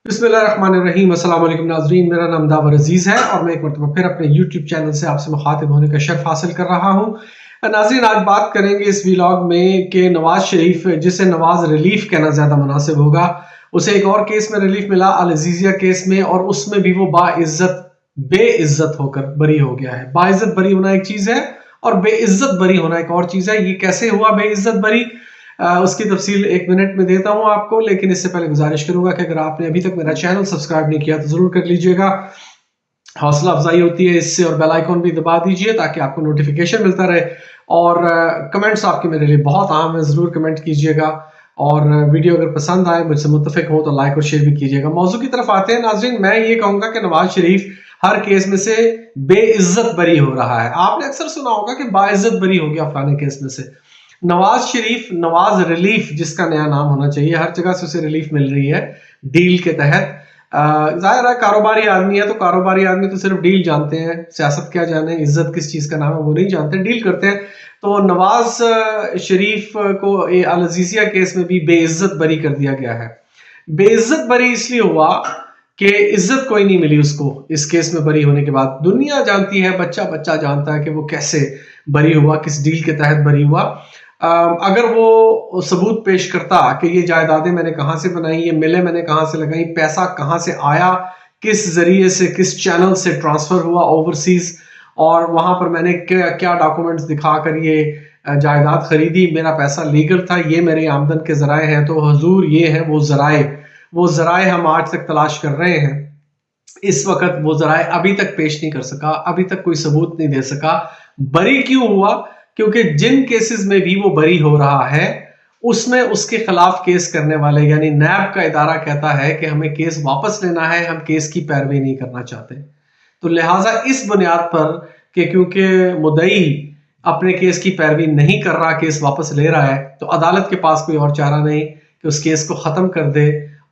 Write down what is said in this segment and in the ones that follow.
बिस्मिल्लाहिर्रहमानिर्रहीम। अस्सलाम वालेकुम नाज़रीन, मेरा नाम दावर अजीज़ है और मैं एक मरतबा फिर अपने यूट्यूब चैनल से आपसे मुखातिब होने का शर्फ हासिल कर रहा हूँ। नाज़रीन, आज बात करेंगे इस व्लॉग में कि नवाज शरीफ, जिसे नवाज रिलीफ कहना ज़्यादा मुनासिब होगा, उसे एक और केस में रिलीफ मिला, अल अज़ीज़िया केस में, और उसमें भी वो बाइज्जत बेइज्जत होकर बरी हो गया है। बाइज्जत बरी होना एक चीज़ है और बेइज्जत बरी होना एक और चीज़ है। ये कैसे हुआ बेइज्जत बरी, उसकी तफसील 1 मिनट में देता हूं आपको, लेकिन इससे पहले गुजारिश करूंगा कि अगर आपने अभी तक मेरा चैनल सब्सक्राइब नहीं किया तो जरूर कर लीजिएगा। हौसला अफजाई होती है इससे, और बेल आइकॉन भी दबा दीजिए ताकि आपको नोटिफिकेशन मिलता रहे। और कमेंट्स आपके मेरे लिए बहुत अहम है, ज़रूर कमेंट कीजिएगा। और वीडियो अगर पसंद आए, मुझसे मुत्तफिक हो तो लाइक और शेयर भी कीजिएगा। मौजू की तरफ आते हैं नाज़रीन। मैं ये कहूँगा कि नवाज शरीफ हर केस में से बेइज्जत बरी हो रहा है। आपने अक्सर सुना होगा कि बाइज्जत बरी हो गया फलाने केस में से। नवाज शरीफ, नवाज रिलीफ जिसका नया नाम होना चाहिए, हर जगह से उसे रिलीफ मिल रही है डील के तहत। जाहिर है कारोबारी आदमी है तो कारोबारी आदमी तो सिर्फ डील जानते हैं, सियासत क्या जाने, इज्जत किस चीज का नाम है वो नहीं जानते, डील करते हैं। तो नवाज शरीफ को अल अज़ीज़िया केस में भी बेइज्जत बरी कर दिया गया है। बेइज्जत बरी इसलिए हुआ कि इज्जत कोई नहीं मिली उसको इस केस में बरी होने के बाद। दुनिया जानती है, बच्चा बच्चा जानता है कि वो कैसे बरी हुआ, किस डील के तहत बरी हुआ। अगर वो सबूत पेश करता कि ये जायदादें मैंने कहाँ से बनाई, ये मिलें मैंने कहाँ से लगाई, पैसा कहाँ से आया, किस जरिए से, किस चैनल से ट्रांसफर हुआ ओवरसीज, और वहां पर मैंने क्या क्या डॉक्यूमेंट्स दिखाकर ये जायदाद खरीदी, मेरा पैसा लीगल था, ये मेरे आमदन के जराए हैं, तो हजूर ये है वो जराए हम आज तक तलाश कर रहे हैं। इस वक्त वो जराए अभी तक पेश नहीं कर सका, अभी तक कोई सबूत नहीं दे सका। बरी क्यों हुआ? क्योंकि जिन केसेस में भी वो बरी हो रहा है उसमें उसके खिलाफ केस करने वाले यानी नैब का इदारा कहता है कि हमें केस वापस लेना है, हम केस की पैरवी नहीं करना चाहते। तो लिहाजा इस बुनियाद पर कि क्योंकि मुद्दई अपने केस की पैरवी नहीं कर रहा, केस वापस ले रहा है, तो अदालत के पास कोई और चारा नहीं कि उस केस को खत्म कर दे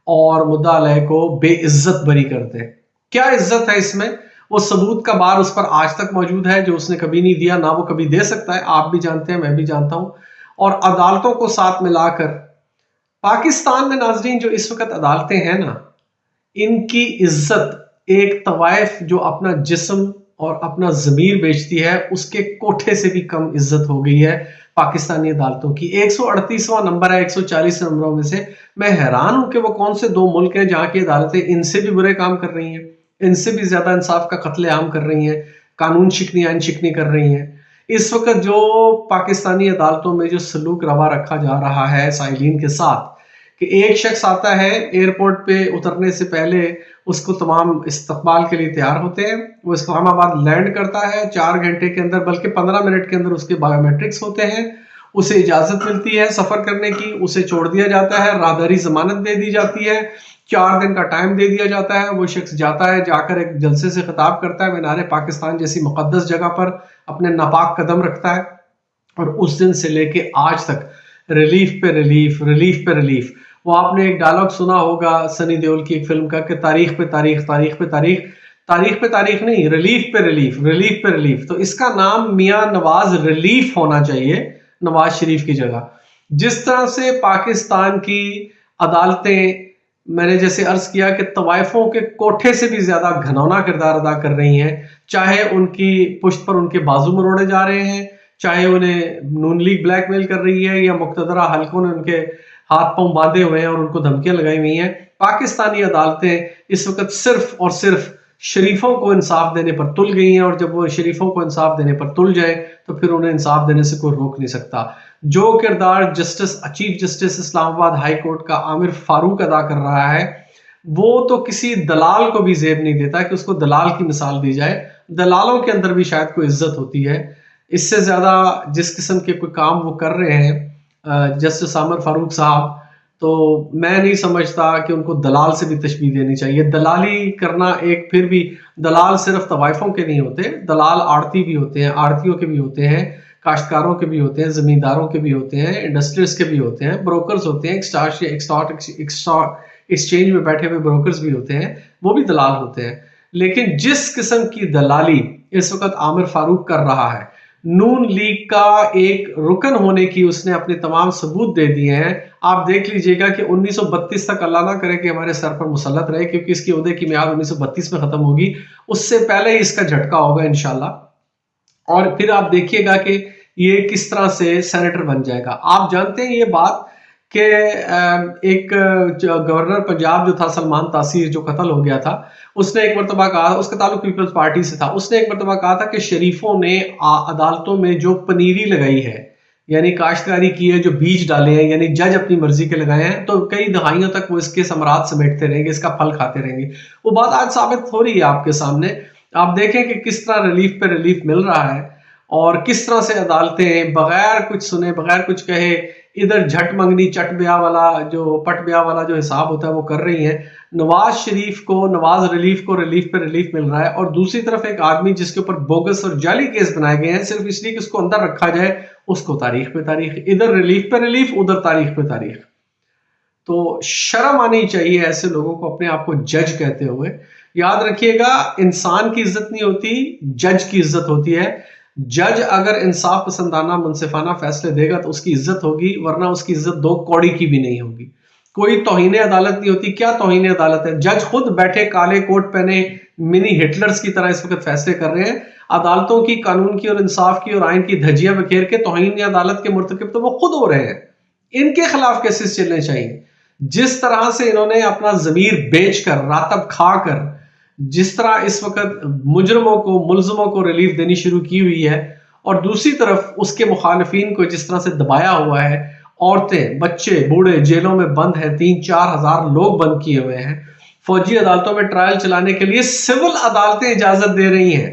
और मुद्दा अलय को बेइज्जत बरी कर दे। क्या इज्जत है इसमें? वो सबूत का बार उस पर आज तक मौजूद है जो उसने कभी नहीं दिया, ना वो कभी दे सकता है। आप भी जानते हैं, मैं भी जानता हूं। और अदालतों को साथ मिलाकर पाकिस्तान में नाजरीन जो इस वक्त अदालतें हैं ना, इनकी इज्जत एक तवाइफ जो अपना जिस्म और अपना जमीर बेचती है उसके कोठे से भी कम इज्जत हो गई है पाकिस्तानी अदालतों की। 138वां नंबर है 140 नंबरों में से। मैं हैरान हूं कि वो कौन से दो मुल्क हैं जहां की अदालतें इनसे भी बुरे काम कर रही हैं, इनसे भी ज्यादा इंसाफ का कत्लेआम कर रही हैं, कानून शिकनी आइन शिकनी कर रही हैं। इस वक्त जो पाकिस्तानी अदालतों में जो सलूक रवा रखा जा रहा है साइलिन के साथ, कि एक शख्स आता है एयरपोर्ट पे उतरने से पहले उसको तमाम इस्तकबाल के लिए तैयार होते हैं, वो इस्लामाबाद लैंड करता है 4 घंटे के अंदर, बल्कि 15 मिनट के अंदर उसके बायोमेट्रिक्स होते हैं, उसे इजाजत मिलती है सफर करने की, उसे छोड़ दिया जाता है, राहदारी जमानत दे दी जाती है, 4 दिन का टाइम दे दिया जाता है। वो शख्स जाता है, जाकर एक जलसे से खिताब करता है, मीनार पाकिस्तान जैसी मुकद्दस जगह पर अपने नापाक कदम रखता है, और उस दिन से लेके आज तक रिलीफ पे रिलीफ, रिलीफ पे रिलीफ। वो आपने एक डायलॉग सुना होगा सनी देओल की एक फिल्म का कि तारीख पे तारीख, तारीख पे तारीख, तारीख पे तारीख नहीं, रिलीफ पे रिलीफ, रिलीफ पे रिलीफ। तो इसका नाम मियां नवाज रिलीफ होना चाहिए नवाज शरीफ की जगह। जिस तरह से पाकिस्तान की अदालतें, मैंने जैसे अर्ज किया कि तवाइफों के कोठे से भी ज्यादा घनौना किरदार अदा कर रही हैं, चाहे उनकी पुश्त पर उनके बाजू मरोड़े जा रहे हैं, चाहे उन्हें नून लीग ब्लैकमेल कर रही है, या मुक्तदरा हलकों ने उनके हाथ पांव बांधे हुए हैं और उनको धमकियां लगाई हुई हैं। पाकिस्तानी अदालतें इस वक्त सिर्फ और सिर्फ शरीफों को इंसाफ देने पर तुल गई हैं, और जब वो शरीफों को इंसाफ देने पर तुल जाए तो फिर उन्हें इंसाफ देने से कोई रोक नहीं सकता। जो किरदार chief justice Islamabad high court का आमिर फारूक अदा कर रहा है, वो तो किसी दलाल को भी जेब नहीं देता कि उसको दलाल की मिसाल दी जाए। दलालों के अंदर भी शायद कोई इज्जत होती है। इससे ज्यादा जिस किस्म के कोई काम वो कर रहे हैं जस्टिस आमिर फारूक साहब, तो मैं नहीं समझता कि उनको दलाल से भी तशबीह देनी चाहिए। दलाली करना एक, फिर भी दलाल सिर्फ तवाइफों के नहीं होते, दलाल आड़ती भी होते हैं, आड़तियों के भी होते हैं, काश्तकारों के भी होते हैं, जमींदारों के भी होते हैं, इंडस्ट्रीज के भी होते हैं, ब्रोकर्स होते हैं, एक्सचेंज में बैठे हुए ब्रोकर्स भी होते हैं, वो भी दलाल होते हैं। लेकिन जिस किस्म की दलाली इस वक्त आमिर फारूक कर रहा है, नून लीग का एक रुकन होने की उसने अपने तमाम सबूत दे दिए हैं। आप देख लीजिएगा कि 1932 तक अल्लाह ना करे कि हमारे सर पर मुसल्लत रहे, क्योंकि इसकी ओहदे की मियाद 1932 में खत्म होगी, उससे पहले ही इसका झटका होगा इंशाल्लाह। और फिर आप देखिएगा कि ये किस तरह से सेनेटर बन जाएगा। आप जानते हैं ये बात कि एक गवर्नर पंजाब जो था सलमान तासीर, जो कत्ल हो गया था, उसने एक मरतबा कहा, उसका ताल्लुक पीपल्स पार्टी से था, उसने एक मरतबा कहा था कि शरीफों ने अदालतों में जो पनीरी लगाई है, यानी काश्तकारी की है, जो बीज डाले हैं, यानी जज अपनी मर्जी के लगाए हैं, तो कई दहाइयों तक वो इसके समरात समेटते रहेंगे, इसका फल खाते रहेंगे। वो बात आज साबित हो रही है आपके सामने। आप देखें कि किस तरह रिलीफ पे रिलीफ मिल रहा है और किस तरह से अदालतें बगैर कुछ सुने, बगैर कुछ कहे, इधर झट मंगनी चट ब्याह वाला, जो पट ब्याह वाला जो हिसाब होता है वो कर रही हैं। नवाज शरीफ को, नवाज रिलीफ को रिलीफ पे रिलीफ मिल रहा है, और दूसरी तरफ एक आदमी जिसके ऊपर बोगस और जाली केस बनाए गए हैं सिर्फ इसलिए कि उसको अंदर रखा जाए, उसको तारीख पे तारीख, इधर रिलीफ पे रिलीफ, उधर तारीख पे तारीख। तो शर्म आनी चाहिए ऐसे लोगों को अपने आप को जज कहते हुए। याद रखिएगा, इंसान की इज्जत नहीं होती, जज की इज्जत होती है। जज अगर इंसाफ पसंदाना मुनसिफाना फैसले देगा तो उसकी इज्जत होगी, वरना उसकी इज्जत दो कौड़ी की भी नहीं होगी। कोई तौहीन अदालत नहीं होती। क्या तौहीन अदालत है? जज खुद बैठे काले कोट पहने मिनी हिटलर्स की तरह इस वक्त फैसले कर रहे हैं। अदालतों की, कानून की और इंसाफ की और आइन की धज्जियां बखेर के तौहीन अदालत के मुर्तकिब तो वो खुद हो रहे हैं। इनके खिलाफ केसेस चलने चाहिए। जिस तरह से इन्होंने अपना जमीर बेचकर, रातब खाकर, जिस तरह इस वक्त मुजरमों को, मुलजमों को रिलीफ देनी शुरू की हुई है, और दूसरी तरफ उसके मुखालिफिन को जिस तरह से दबाया हुआ है, औरतें, बच्चे, बूढ़े जेलों में बंद हैं, 3-4 हजार लोग बंद किए हुए हैं। फौजी अदालतों में ट्रायल चलाने के लिए सिविल अदालतें इजाजत दे रही हैं।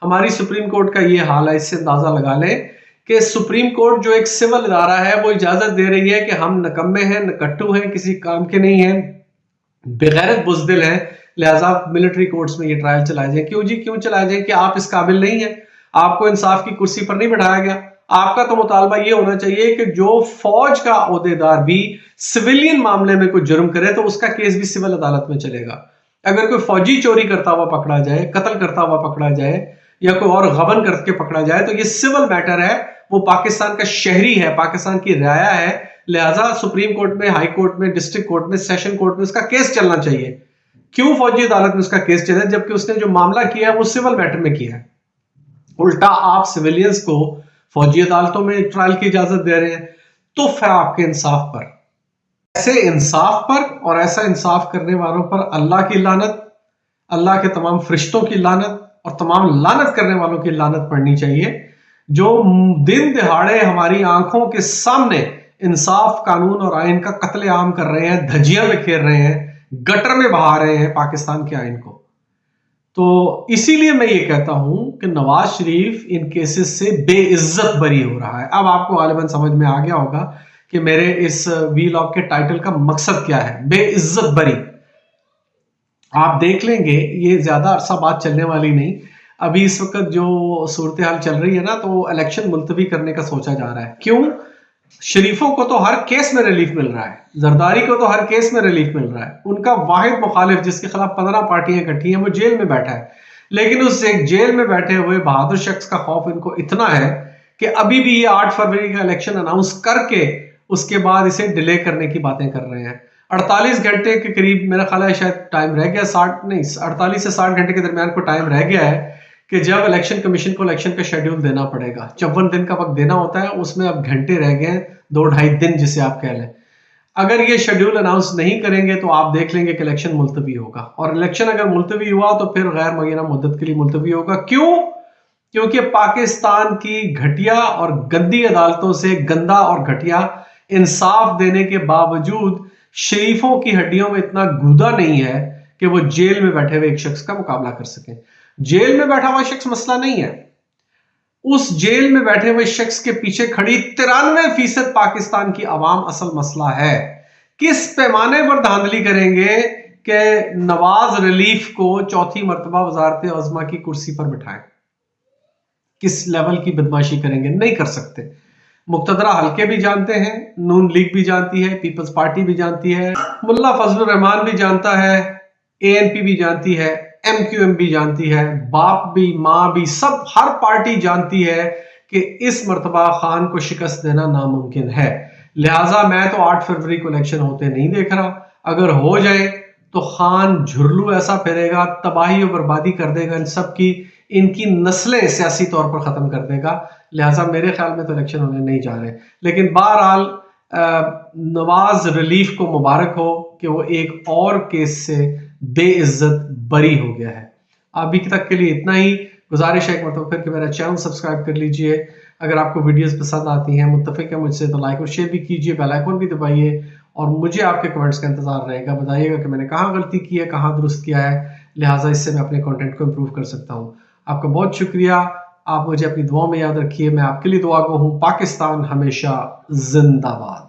हमारी सुप्रीम कोर्ट का ये हाल है। इससे अंदाजा लगा लें कि सुप्रीम कोर्ट जो एक सिविल इदारा है वो इजाजत दे रही है कि हम नकम्मे हैं, नकट्टू हैं, किसी काम के नहीं हैं, बेगैरत बुजदिल हैं, लिहाजा मिलिट्री कोर्ट्स में ये ट्रायल चलाए जाए। क्यों जी? क्यों चलाए जाए? कि आप इस काबिल नहीं है, आपको इंसाफ की कुर्सी पर नहीं बैठाया गया। आपका तो मुतालबा ये होना चाहिए कि जो फौज का ओहदेदार भी सिविलियन मामले में कोई जुर्म करे तो उसका केस भी सिविल अदालत में चलेगा। अगर कोई फौजी चोरी करता हुआ पकड़ा जाए, कत्ल करता हुआ पकड़ा जाए, या कोई और गबन करके पकड़ा जाए, तो ये सिविल मैटर है, वो पाकिस्तान का शहरी है, पाकिस्तान की राया है, लिहाजा सुप्रीम कोर्ट में, हाई कोर्ट में, डिस्ट्रिक्ट कोर्ट में, सेशन कोर्ट में उसका केस चलना चाहिए। क्यों फौजी अदालत में उसका केस चले, जबकि उसने जो मामला किया है वो सिविल मैटर में किया है? उल्टा आप सिविलियंस को फौजी अदालतों में ट्रायल की इजाजत दे रहे हैं। तो फिर आपके इंसाफ पर, ऐसे इंसाफ पर और ऐसा इंसाफ करने वालों पर अल्लाह की लानत, अल्लाह के तमाम फरिश्तों की लानत और तमाम लानत करने वालों की लानत पड़नी चाहिए, जो दिन दिहाड़े हमारी आंखों के सामने इंसाफ, कानून और आइन का कत्लेआम कर रहे हैं, धज्जियां बिखेर रहे हैं, गटर में बहा रहे हैं पाकिस्तान के आइन को। तो इसीलिए मैं ये कहता हूं कि नवाज शरीफ इन केसेस से बेइज्जत बरी हो रहा है। अब आपको गालिबन समझ में आ गया होगा कि मेरे इस वीलॉग के टाइटल का मकसद क्या है, बेइज्जत बरी। आप देख लेंगे, ये ज्यादा अरसा बात चलने वाली नहीं। अभी इस वक्त जो सूरत हाल चल रही है ना, तो इलेक्शन मुलतवी करने का सोचा जा रहा है। क्यों? शरीफों को तो हर केस में रिलीफ मिल रहा है, जरदारी को तो हर केस में रिलीफ मिल रहा है। उनका वाहिद मुखालिफ जिसके खिलाफ 15 पार्टियां इकट्ठी हैं वो जेल में बैठा है, लेकिन उस एक जेल में बैठे हुए बहादुर शख्स का खौफ इनको इतना है कि अभी भी ये 8 फरवरी का इलेक्शन अनाउंस करके उसके बाद इसे डिले करने की बातें कर रहे हैं। 48 घंटे के करीब मेरा ख्याल है शायद टाइम रह गया, 60 नहीं 48 से 60 घंटे के दरमियान को टाइम रह गया है कि जब इलेक्शन कमीशन को इलेक्शन का शेड्यूल देना पड़ेगा। 54 दिन का वक्त देना होता है, उसमें अब घंटे रह गए हैं, 2-2.5 दिन जिसे आप कह लें। अगर ये शेड्यूल अनाउंस नहीं करेंगे तो आप देख लेंगे कि इलेक्शन मुलतवी होगा, और इलेक्शन अगर मुलतवी हुआ तो फिर गैर मुय्यना मुद्दत के लिए मुलतवी होगा। क्यों? क्योंकि पाकिस्तान की घटिया और गंदी अदालतों से गंदा और घटिया इंसाफ देने के बावजूद शरीफों की हड्डियों में इतना गूदा नहीं है कि वो जेल में बैठे हुए एक शख्स का मुकाबला कर सके। जेल में बैठा हुआ शख्स मसला नहीं है, उस जेल में बैठे हुए शख्स के पीछे खड़ी 93% पाकिस्तान की आवाम असल मसला है। किस पैमाने पर धांधली करेंगे कि नवाज रिलीफ को चौथी मर्तबा वजारत आज़मा की कुर्सी पर बिठाएं? किस लेवल की बदमाशी करेंगे? नहीं कर सकते। मुक्तदरा हल्के भी जानते हैं, नून लीग भी जानती है, पीपल्स पार्टी भी जानती है, मुल्ला फजलुर रहमान भी जानता है, एएनपी भी जानती है, एमक्यूएम भी जानती है, बाप भी, मां भी, सब हर पार्टी जानती है कि इस मर्तबा खान को शिकस्त देना नामुमकिन है। लिहाजा मैं तो 8 फरवरी को इलेक्शन होते नहीं देख रहा। अगर हो जाए तो खान झुरलू ऐसा फिरेगा, तबाही और बर्बादी कर देगा इन सब की, इनकी नस्लें सियासी तौर पर ख़त्म कर देगा। लिहाजा मेरे ख्याल में तो इलेक्शन होने नहीं जा रहे। लेकिन बहरहाल नवाज रिलीफ को मुबारक हो कि वो एक और केस से बेइज्जत बरी हो गया है। अभी तक के लिए इतना ही। गुजारिश है एक मतलब फिर कि मेरा चैनल सब्सक्राइब कर लीजिए। अगर आपको वीडियोस पसंद आती हैं, मुत्तफिक है मुझसे, तो लाइक और शेयर भी कीजिए, बेल आइकन भी दबाइए और मुझे आपके कमेंट्स का इंतजार रहेगा। बताइएगा कि मैंने कहाँ गलती की है, कहाँ दुरुस्त किया है, लिहाजा इससे मैं अपने कंटेंट को इम्प्रूव कर सकता हूँ। आपका बहुत शुक्रिया। आप मुझे अपनी दुआ में याद रखिए। मैं आपके लिए दुआ गो हूँ। पाकिस्तान हमेशा जिंदाबाद।